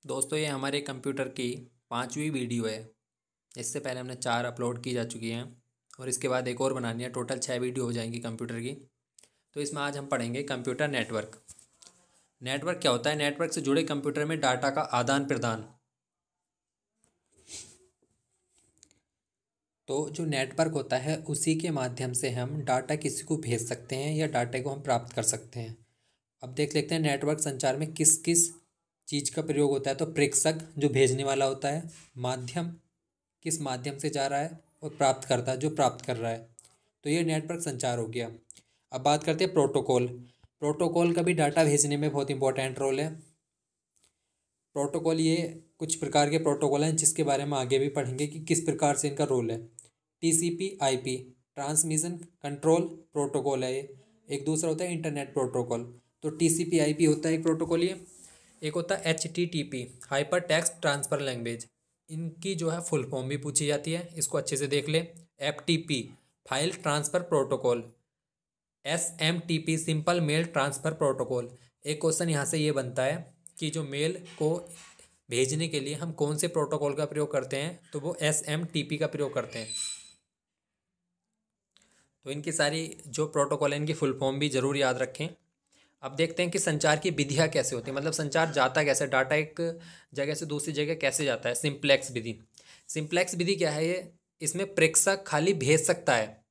दोस्तों ये हमारे कंप्यूटर की 5वीं वीडियो है। इससे पहले हमने 4 अपलोड की जा चुकी हैं और इसके बाद एक और बनानी है। टोटल 6 वीडियो हो जाएंगी कंप्यूटर की। तो इसमें आज हम पढ़ेंगे कंप्यूटर नेटवर्क। नेटवर्क क्या होता है? नेटवर्क से जुड़े कंप्यूटर में डाटा का आदान प्रदान। तो जो नेटवर्क होता है उसी के माध्यम से हम डाटा किसी को भेज सकते हैं या डाटा को हम प्राप्त कर सकते हैं। अब देख लेते हैं नेटवर्क संचार में किस किस चीज़ का प्रयोग होता है। तो प्रेषक जो भेजने वाला होता है, माध्यम किस माध्यम से जा रहा है, और प्राप्तकर्ता जो प्राप्त कर रहा है। तो ये नेटवर्क संचार हो गया। अब बात करते हैं प्रोटोकॉल। प्रोटोकॉल का भी डाटा भेजने में बहुत इंपॉर्टेंट रोल है। प्रोटोकॉल ये कुछ प्रकार के प्रोटोकॉल हैं जिसके बारे में आगे भी पढ़ेंगे कि किस प्रकार से इनका रोल है। TCP IP transmission control protocol है ये। एक दूसरा होता है इंटरनेट प्रोटोकॉल। तो टीसीपी आईपी होता है एक प्रोटोकॉल ये। एक होता है HTTP hyper text transfer language. इनकी जो है फुल फॉर्म भी पूछी जाती है, इसको अच्छे से देख ले। FTP file transfer protocol. SMTP simple mail transfer protocol. एक क्वेश्चन यहाँ से ये बनता है कि जो मेल को भेजने के लिए हम कौन से प्रोटोकॉल का प्रयोग करते हैं, तो वो एसएमटीपी का प्रयोग करते हैं। तो इनकी सारी जो प्रोटोकॉल है इनकी फुल फॉर्म भी ज़रूर याद रखें। अब देखते हैं कि संचार की विधियाँ कैसे होती हैं, मतलब संचार जाता कैसे, डाटा एक जगह से दूसरी जगह कैसे जाता है। सिंप्लेक्स विधि। सिंप्लेक्स विधि क्या है ये? इसमें प्रेषक खाली भेज सकता है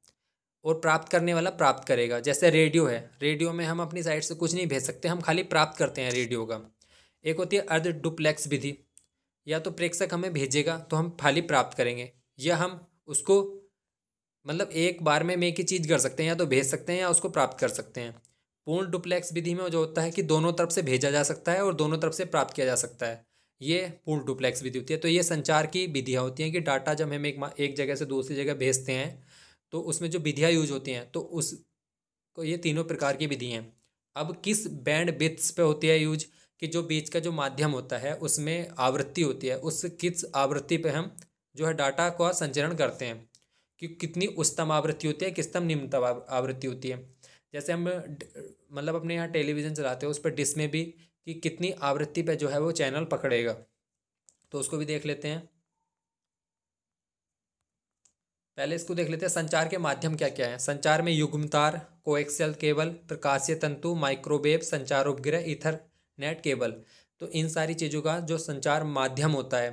और प्राप्त करने वाला प्राप्त करेगा। जैसे रेडियो है, रेडियो में हम अपनी साइड से कुछ नहीं भेज सकते, हम खाली प्राप्त करते हैं रेडियो का। एक होती है अर्ध डुप्लेक्स विधि। या तो प्रेषक हमें भेजेगा तो हम खाली प्राप्त करेंगे, या हम उसको मतलब एक बार में एक ही चीज़ कर सकते हैं, या तो भेज सकते हैं या उसको प्राप्त कर सकते हैं। पूर्ण डुप्लेक्स विधि में जो होता है कि दोनों तरफ से भेजा जा सकता है और दोनों तरफ से प्राप्त किया जा सकता है, ये पूर्ण डुप्लेक्स विधि होती है। तो ये संचार की विधियाँ होती हैं कि डाटा जब हम एक जगह से दूसरी जगह भेजते हैं तो उसमें जो विधियाँ यूज होती हैं, तो उसको ये तीनों प्रकार की विधि हैं। अब किस बैंड विड्थ पे होती है यूज, कि जो बीच का जो माध्यम होता है उसमें आवृत्ति होती है, उस किस आवृत्ति पे हम जो है डाटा का संचरण करते हैं, कि कितनी उच्चतम आवृत्ति होती है, किसतम निम्नतम आवृत्ति होती है। जैसे हम मतलब अपने यहाँ टेलीविज़न चलाते हैं, उस पर डिश में भी कि कितनी आवृत्ति पे जो है वो चैनल पकड़ेगा, तो उसको भी देख लेते हैं। पहले इसको देख लेते हैं संचार के माध्यम क्या क्या है। संचार में युग्मतार, कोएक्सियल केबल, प्रकाशीय तंतु, माइक्रोवेव, संचार उपग्रह, ईथरनेट केबल। तो इन सारी चीज़ों का जो संचार माध्यम होता है,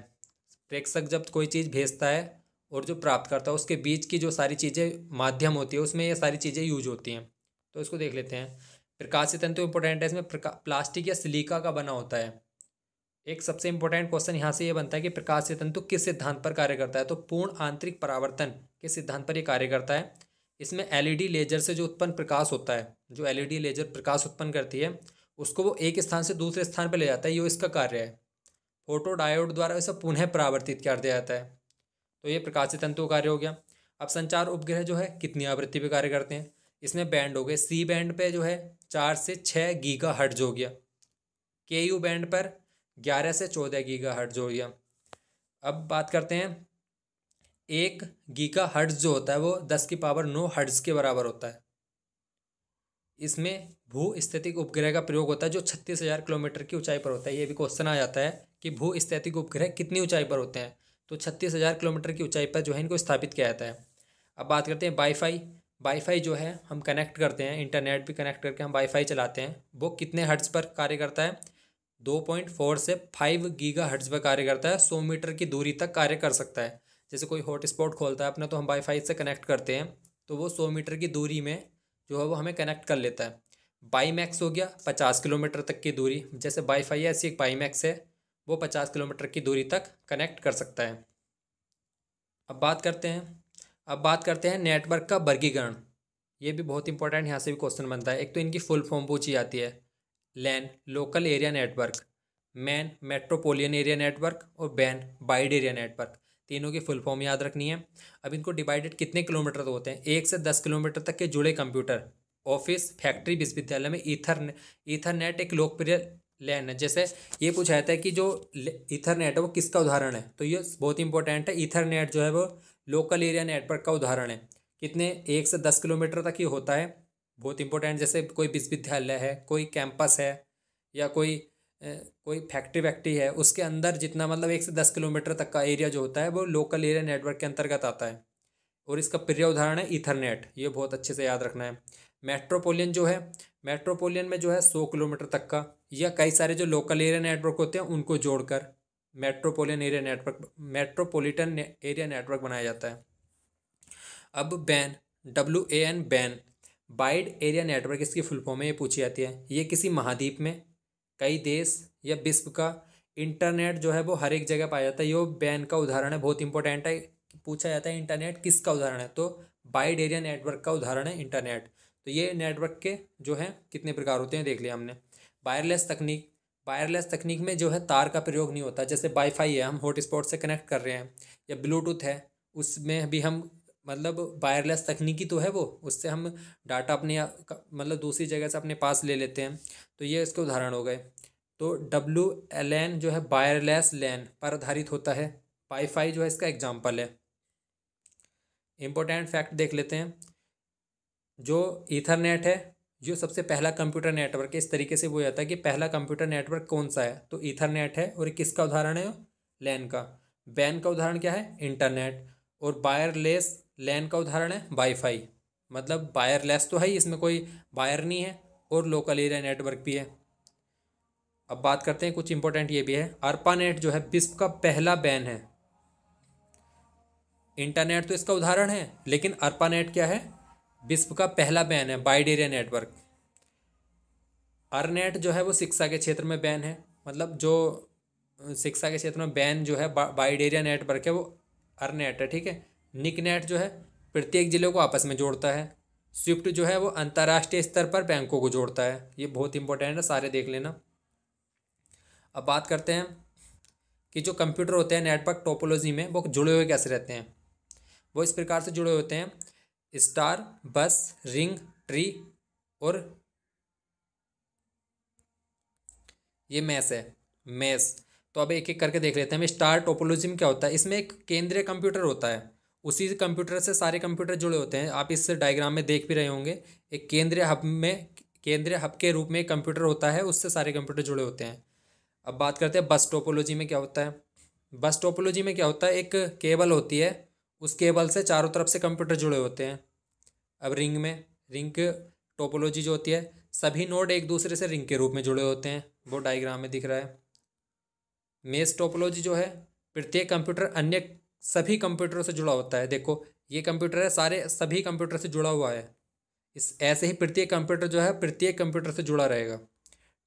प्रेषक जब कोई चीज़ भेजता है और जो प्राप्त करता है उसके बीच की जो सारी चीज़ें माध्यम होती है, उसमें ये सारी चीज़ें यूज होती हैं। तो इसको देख लेते हैं। प्रकाशीय तंतु इंपॉर्टेंट है, इसमें प्लास्टिक या सिलिका का बना होता है। एक सबसे इंपॉर्टेंट क्वेश्चन यहाँ से ये बनता है कि प्रकाशीय तंतु किस सिद्धांत पर कार्य करता है, तो पूर्ण आंतरिक परावर्तन के सिद्धांत पर ये कार्य करता है। इसमें एलईडी लेजर से जो उत्पन्न प्रकाश होता है, जो एलईडी लेजर प्रकाश उत्पन्न करती है, उसको वो एक स्थान से दूसरे स्थान पर ले जाता है, ये इसका कार्य है। फोटो डायोड द्वारा इसे पुनः परावर्तित कर दिया जाता है। तो ये प्रकाशीय तंतु कार्य हो गया। अब संचार उपग्रह जो है कितनी आवृत्ति पे कार्य करते हैं, इसमें बैंड हो गए। सी बैंड पे जो है 4 से 6 गीगा हर्ट्ज हो गया। के यू बैंड पर 11 से 14 गीगा हर्ट्ज हो गया। अब बात करते हैं, 1 गीगा हर्ट्ज जो होता है वो 10⁹ हर्ट्ज के बराबर होता है। इसमें भू स्थितिक उपग्रह का प्रयोग होता है जो 36,000 किलोमीटर की ऊंचाई पर होता है। ये भी क्वेश्चन आ जाता है कि भू स्थितिक उपग्रह कितनी ऊंचाई पर होते हैं, तो 36,000 किलोमीटर की ऊंचाई पर जो है इनको स्थापित किया जाता है। अब बात करते हैं वाईफाई। वाईफाई जो है हम कनेक्ट करते हैं, इंटरनेट भी कनेक्ट करके हम वाईफाई चलाते हैं, वो कितने हर्ट्ज पर कार्य करता है, 2.4 से 5 गीगा हर्ट्ज पर कार्य करता है। 100 मीटर की दूरी तक कार्य कर सकता है। जैसे कोई हॉटस्पॉट खोलता है अपना, तो हम वाईफाई से कनेक्ट करते हैं, तो वो 100 मीटर की दूरी में जो है वो हमें कनेक्ट कर लेता है। बाईमैक्स हो गया 50 किलोमीटर तक की दूरी, जैसे वाईफाई है ऐसी एक बाईमैक्स है, वो 50 किलोमीटर की दूरी तक कनेक्ट कर सकता है। अब बात करते हैं नेटवर्क का वर्गीकरण। ये भी बहुत इंपॉर्टेंट, यहाँ से भी क्वेश्चन बनता है। एक तो इनकी फुल फॉर्म पूछी जाती है। LAN local area network, MAN metropolitan area network, और बैन वाइड एरिया नेटवर्क। तीनों की फुल फॉर्म याद रखनी है। अब इनको डिवाइडेड कितने किलोमीटर तक होते हैं, 1 से 10 किलोमीटर तक के जुड़े कंप्यूटर, ऑफिस, फैक्ट्री, विश्वविद्यालय में ईथरनेट एक लोकप्रिय लैन है। जैसे ये पूछा जाता है कि जो ईथरनेट है वो किसका उदाहरण है, तो ये बहुत इंपॉर्टेंट है। ईथरनेट जो है वो लोकल एरिया नेटवर्क का उदाहरण है। कितने, 1 से 10 किलोमीटर तक ही होता है, बहुत इंपॉर्टेंट। जैसे कोई विश्वविद्यालय है, कोई कैंपस है, या कोई कोई फैक्ट्री वैक्ट्री है उसके अंदर जितना मतलब 1 से 10 किलोमीटर तक का एरिया जो होता है वो लोकल एरिया नेटवर्क के अंतर्गत आता है। और इसका प्रिय उदाहरण है ईथरनेट, ये बहुत अच्छे से याद रखना है। मेट्रोपोलियन जो है, मेट्रोपोलियन में जो है 100 किलोमीटर तक का या कई सारे जो लोकल एरिया नेटवर्क होते हैं उनको जोड़कर metropolitan area network, metropolitan area network बनाया जाता है। अब ban, WAN ban, wide area network इसकी फुल फॉर्म में ये पूछी जाती है। ये किसी महाद्वीप में कई देश या विश्व का इंटरनेट जो है वो हर एक जगह पाया जाता है। ये बैन का उदाहरण है, बहुत इंपॉर्टेंट है, पूछा जाता है इंटरनेट किसका उदाहरण है, तो वाइड एरिया नेटवर्क का उदाहरण है इंटरनेट। तो ये नेटवर्क के जो है कितने प्रकार होते हैं देख लिया हमने। वायरलेस तकनीक, वायरलेस तकनीक में जो है तार का प्रयोग नहीं होता। जैसे वाईफाई है, हम हॉटस्पॉट से कनेक्ट कर रहे हैं, या ब्लूटूथ है, उसमें भी हम मतलब वायरलेस तकनीकी तो है वो, उससे हम डाटा अपने मतलब दूसरी जगह से अपने पास ले लेते हैं। तो ये इसके उदाहरण हो गए। तो WLAN जो है वायरलेस लैन पर आधारित होता है। वाईफाई जो है इसका एग्जाम्पल है। इंपॉर्टेंट फैक्ट देख लेते हैं। जो ईथरनेट है जो सबसे पहला कंप्यूटर नेटवर्क है, इस तरीके से वो जाता है कि पहला कंप्यूटर नेटवर्क कौन सा है, तो ईथरनेट है। और किसका उदाहरण है, लैन का। बैन का उदाहरण क्या है, इंटरनेट। और वायरलेस लैन का उदाहरण है वाईफाई। मतलब वायरलेस तो है ही, इसमें कोई वायर नहीं है, और लोकल एरिया नेटवर्क भी है। अब बात करते हैं कुछ इंपॉर्टेंट ये भी है। ARPANET जो है विश्व का पहला बैन है। इंटरनेट तो इसका उदाहरण है, लेकिन ARPANET क्या है, विश्व का पहला बैन है, वाइड एरिया नेटवर्क। ARNET जो है वो शिक्षा के क्षेत्र में बैन है। मतलब जो शिक्षा के क्षेत्र में बैन जो है वाइड एरिया नेटवर्क है वो ARNET है, ठीक है। निकनेट जो है प्रत्येक जिले को आपस में जोड़ता है। स्विफ्ट जो है वो अंतर्राष्ट्रीय स्तर पर बैंकों को जोड़ता है। ये बहुत इंपॉर्टेंट है, सारे देख लेना। अब बात करते हैं कि जो कंप्यूटर होते हैं नेटवर्क टोपोलॉजी में वो जुड़े हुए कैसे रहते हैं। वो इस प्रकार से जुड़े होते हैं, स्टार, बस, रिंग, ट्री और ये मैस है, मैस। तो अब एक एक करके देख लेते हैं। स्टार टोपोलॉजी में क्या होता है, इसमें एक केंद्रीय कंप्यूटर होता है, उसी कंप्यूटर से सारे कंप्यूटर जुड़े होते हैं। आप इस डायग्राम में देख भी रहे होंगे, एक केंद्रीय हब में, केंद्रीय हब के रूप में एक कंप्यूटर होता है, उससे सारे कंप्यूटर जुड़े होते हैं। अब बात करते हैं बस टोपोलॉजी में क्या होता है। बस टोपोलॉजी में क्या होता है, एक केबल होती है, उस केबल से चारों तरफ से कंप्यूटर जुड़े होते हैं। अब रिंग में, रिंग टोपोलॉजी जो होती है, सभी नोड एक दूसरे से रिंग के रूप में जुड़े होते हैं, वो डायग्राम में दिख रहा है। मेश टोपोलॉजी जो है, प्रत्येक कंप्यूटर अन्य सभी कंप्यूटरों से जुड़ा होता है। देखो ये कंप्यूटर है, सारे सभी कंप्यूटर से जुड़ा हुआ है। इस ऐसे ही प्रत्येक कंप्यूटर जो है प्रत्येक कंप्यूटर से जुड़ा रहेगा।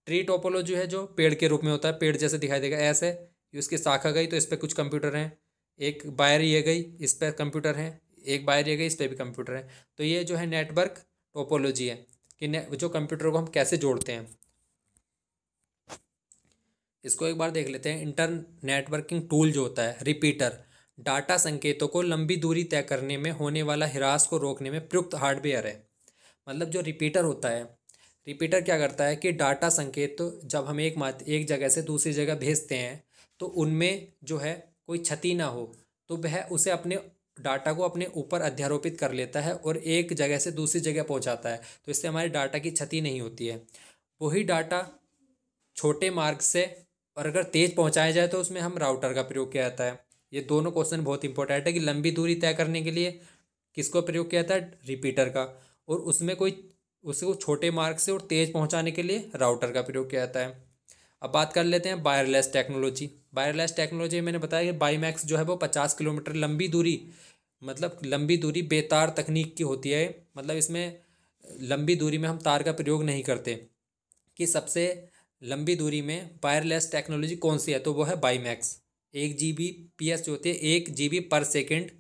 ट्री टोपोलॉजी है जो पेड़ के रूप में होता है, पेड़ जैसे दिखाई देगा ऐसे, उसकी शाखा गई तो इस पर कुछ कंप्यूटर हैं, एक वायर ये गई इस पर कंप्यूटर हैं, एक वायर ये गई इस पर भी कंप्यूटर है। तो ये जो है नेटवर्क टोपोलॉजी है कि जो कंप्यूटर को हम कैसे जोड़ते हैं। इसको एक बार देख लेते हैं। इंटर नेटवर्किंग टूल जो होता है, रिपीटर, डाटा संकेतों को लंबी दूरी तय करने में होने वाला ह्रास को रोकने में प्रयुक्त हार्डवेयर है। मतलब जो रिपीटर होता है, रिपीटर क्या करता है कि डाटा संकेत तो जब हम एक जगह से दूसरी जगह भेजते हैं तो उनमें जो है कोई क्षति ना हो, तो वह उसे अपने डाटा को अपने ऊपर अध्यारोपित कर लेता है और एक जगह से दूसरी जगह पहुंचाता है। तो इससे हमारे डाटा की क्षति नहीं होती है। वही डाटा छोटे मार्ग से और अगर तेज पहुंचाया जाए तो उसमें हम राउटर का प्रयोग किया जाता है। ये दोनों क्वेश्चन बहुत इंपॉर्टेंट है कि लंबी दूरी तय करने के लिए किसको प्रयोग किया जाता है, रिपीटर का, और उसमें कोई उसको छोटे मार्ग से और तेज पहुंचाने के लिए राउटर का प्रयोग किया जाता है। अब बात कर लेते हैं वायरलेस टेक्नोलॉजी। वायरलेस टेक्नोलॉजी मैंने बताया कि वाईमैक्स जो है वो 50 किलोमीटर लंबी दूरी, मतलब लंबी दूरी बेतार तकनीक की होती है। मतलब इसमें लंबी दूरी में हम तार का प्रयोग नहीं करते। कि सबसे लंबी दूरी में वायरलेस टेक्नोलॉजी कौन सी है, तो वो है वाईमैक्स। 1 Gbps जो होती है, 1 GB पर सेकेंड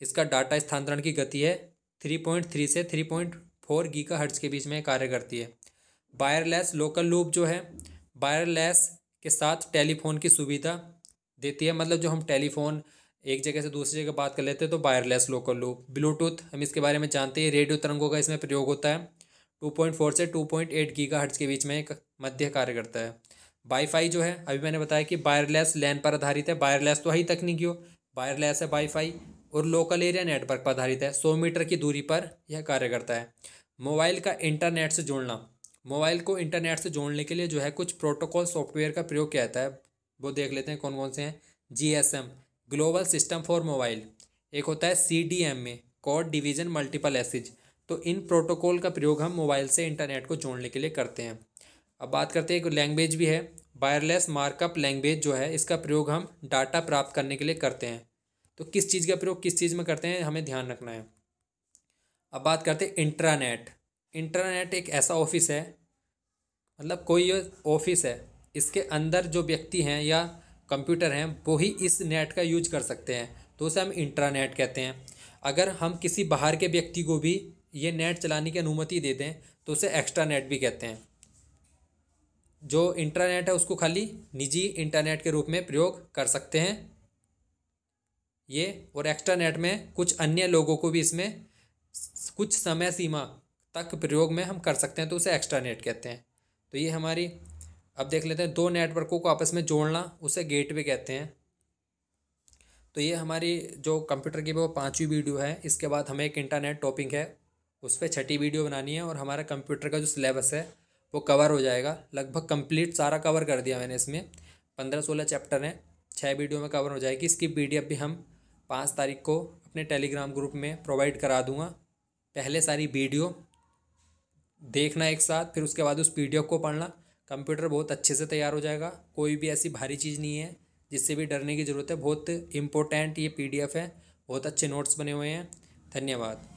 इसका डाटा स्थानांतरण की गति है। 3.3 से 3.4 GHz के बीच में कार्य करती है। वायरलेस लोकल लूप जो है, वायरलेस के साथ टेलीफोन की सुविधा देती है। मतलब जो हम टेलीफोन एक जगह से दूसरी जगह बात कर लेते हैं तो वायरलेस लोकल लूप। ब्लूटूथ हम इसके बारे में जानते हैं, रेडियो तरंगों का इसमें प्रयोग होता है। 2.4 से 2.8 GHz के बीच में एक मध्य कार्य करता है। वाईफाई जो है, अभी मैंने बताया कि वायरलेस लैन पर आधारित है। वायरलेस तो ही तकनीकी हो, वायरलेस है वाईफाई, और लोकल एरिया नेटवर्क पर आधारित है। 100 मीटर की दूरी पर यह कार्य करता है। मोबाइल का इंटरनेट से जुड़ना, मोबाइल को इंटरनेट से जोड़ने के लिए जो है कुछ प्रोटोकॉल सॉफ्टवेयर का प्रयोग किया जाता है, वो देख लेते हैं कौन कौन से हैं। GSM, global system for mobile. एक होता है CDMA, कोड डिवीज़न मल्टीपल एसिज। तो इन प्रोटोकॉल का प्रयोग हम मोबाइल से इंटरनेट को जोड़ने के लिए करते हैं। अब बात करते हैं, एक लैंग्वेज भी है, वायरलेस मार्कअप लैंग्वेज जो है, इसका प्रयोग हम डाटा प्राप्त करने के लिए करते हैं। तो किस चीज़ का प्रयोग किस चीज़ में करते हैं, हमें ध्यान रखना है। अब बात करते हैं इंट्रानेट। इंट्रानेट एक ऐसा ऑफिस है, मतलब कोई ऑफिस है, इसके अंदर जो व्यक्ति हैं या कंप्यूटर हैं वो ही इस नेट का यूज कर सकते हैं, तो उसे हम इंट्रानेट कहते हैं। अगर हम किसी बाहर के व्यक्ति को भी ये नेट चलाने की अनुमति दे दें तो उसे एक्स्ट्रा नेट भी कहते हैं। जो इंट्रानेट है उसको खाली निजी इंटरनेट के रूप में प्रयोग कर सकते हैं ये, और एक्स्ट्रा नेट में कुछ अन्य लोगों को भी इसमें कुछ समय सीमा तक प्रयोग में हम कर सकते हैं, तो उसे एक्स्ट्रा नेट कहते हैं। तो ये हमारी, अब देख लेते हैं, दो नेटवर्कों को आपस में जोड़ना उसे गेटवे कहते हैं। तो ये हमारी जो कंप्यूटर की वो 5वीं वीडियो है। इसके बाद हमें एक इंटरनेट टॉपिक है, उस पर 6ठी वीडियो बनानी है, और हमारा कंप्यूटर का जो सिलेबस है वो कवर हो जाएगा। लगभग कंप्लीट सारा कवर कर दिया मैंने, इसमें 15-16 चैप्टर हैं, 6 वीडियो में कवर हो जाएगी। इसकी PDF भी हम 5 तारीख को अपने टेलीग्राम ग्रुप में प्रोवाइड करा दूँगा। पहले सारी वीडियो देखना एक साथ, फिर उसके बाद उस PDF को पढ़ना। कंप्यूटर बहुत अच्छे से तैयार हो जाएगा, कोई भी ऐसी भारी चीज़ नहीं है जिससे भी डरने की ज़रूरत है। बहुत इम्पोर्टेंट ये PDF है, बहुत अच्छे नोट्स बने हुए हैं। धन्यवाद।